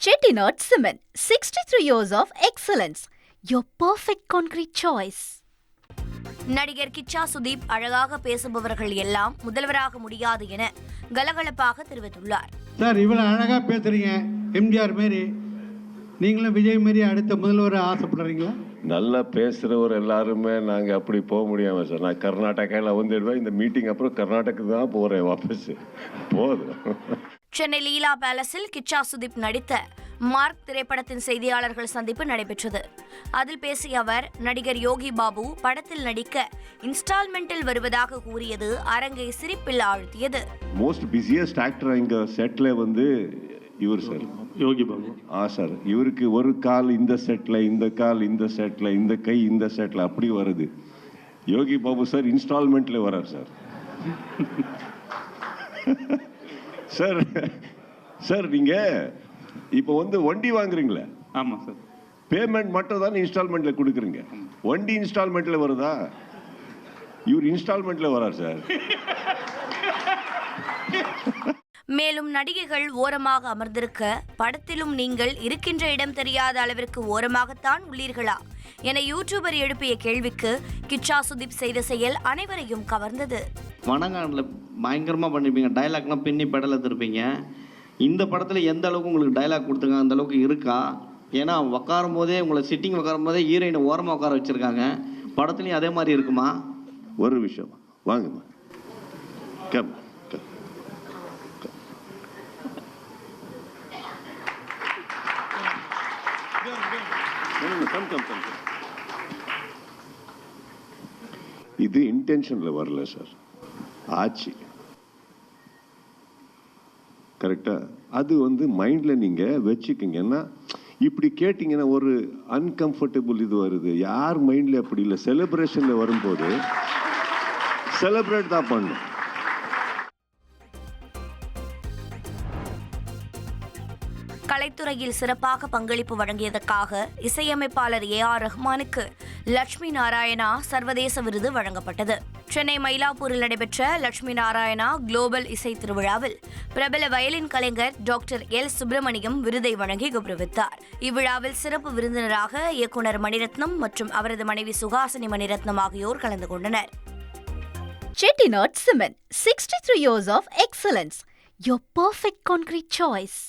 Chettinad Cement, 63 years of excellence. Your perfect concrete choice. நடிகர் கிச்சா சுதீப் அழகாக பேசுபவர்கள் எல்லாம் முதல்வராக முடியாது என கலகலப்பாக தெரிவித்துள்ளார். சார், இவ்வளவு அழகா பேசுறீங்க, எம்ஜிஆர் மாரி, நீங்களும் விஜய் மாரி அடுத்த முதல்வர் ஆசைப்படுறீங்களா? நல்லா பேசுகிறவர் எல்லாருமே நாங்கள் அப்படி போக முடியாமல் சார். நான் கர்நாடகாவில் வந்துடுவேன். இந்த மீட்டிங் அப்புறம் கர்நாடகாவுக்கு தான் போகிறேன் வாபஸ். போதும். சென்னை லீலா பேலஸில் கிச்சா சுதீப் நடித்த மார்க் திரைப்படத்தின் செய்தியாளர்கள் சந்திப்பு நடைபெற்றது. அதில் பேசிய அவர், நடிகர் யோகி பாபு படத்தில் நடிக்க இன்ஸ்டால்மெண்டில் வருவதாக கூறியது அரங்கை சிரிப்பில் ஆழ்த்தியது. மோஸ்ட் பிஸியஸ்ட் ஆக்டர் இங்கே செட்டில் வந்து இவர் சார், யோகி பாபு. சார், இவருக்கு ஒரு கால் இந்த செட்டில், இந்த கால் இந்த செட்டில், இந்த கை இந்த செட்டில் அப்படி வருது. யோகி பாபு சார் இன்ஸ்டால்மெண்ட்டில் வரார் சார். சார் சார் நீங்கள் இப்போ வந்து வண்டி வாங்குறீங்களே? ஆமாம் சார். பேமெண்ட் மட்டும் தான் இன்ஸ்டால்மெண்ட்டில் கொடுக்குறீங்க. வண்டி இன்ஸ்டால்மெண்ட்டில் வருதா? இவர் இன்ஸ்டால்மெண்ட்டில் வரார் சார். மேலும் நடிகைகள் ஓரமாக அமர்ந்திருக்க படத்திலும் நீங்கள் இருக்கின்ற இடம் தெரியாத அளவிற்கு ஓரமாகத்தான் உள்ளீர்களா என யூடியூபர் எழுப்பிய கேள்விக்கு கிச்சா சுதீப் செய்த செயல் அனைவரையும் கவர்ந்தது. வணங்கானில் பயங்கரமாக பண்ணிருப்பீங்க, டைலாக்லாம் பின்னி பெடல் எடுத்துருப்பீங்க. இந்த படத்தில் எந்த அளவுக்கு உங்களுக்கு டைலாக் கொடுத்துருக்காங்க அந்த அளவுக்கு இருக்கா? ஏன்னா உட்காரும் போதே உங்களை சிட்டிங் உட்காரும் போதே ஹீரோயினை ஓரமாக உட்கார வச்சுருக்காங்க. படத்துலையும் அதே மாதிரி இருக்குமா? ஒரு விஷயம் வாங்கம்மா, கம் இது இன்டென்ஷன்ல வரல சார், ஆச்சு. கரெக்டா? அது வந்து மைண்ட்ல நீங்க வச்சுக்கீங்கன்னா, இப்படி கேட்டீங்கன்னா ஒரு அன்கம்ஃபர்டபுள் இது வருது. யார் மைண்ட்ல அப்படி இல்லை. செலிப்ரேஷன்ல வரும்போது செலிப்ரேட் தான் பண்ணும். கலைத்துறையில் சிறப்பாக பங்களிப்பு வழங்கியதற்காக இசையமைப்பாளர் AR ரஹ்மானுக்கு லட்சுமி நாராயணா சர்வதேச விருது வழங்கப்பட்டது. சென்னை மயிலாப்பூரில் நடைபெற்ற லட்சுமி நாராயணா குளோபல் இசை திருவிழாவில் பிரபல வயலின் கலைஞர் டாக்டர் L. சுப்பிரமணியம் விருதை வழங்கி கௌரவித்தார். இவ்விழாவில் சிறப்பு விருந்தினராக இயக்குனர் மணிரத்னம் மற்றும் அவரது மனைவி சுஹாசினி மணிரத்னம் ஆகியோர் கலந்து கொண்டனர். Chettinad Cement, 63 years of excellence. Your perfect concrete choice.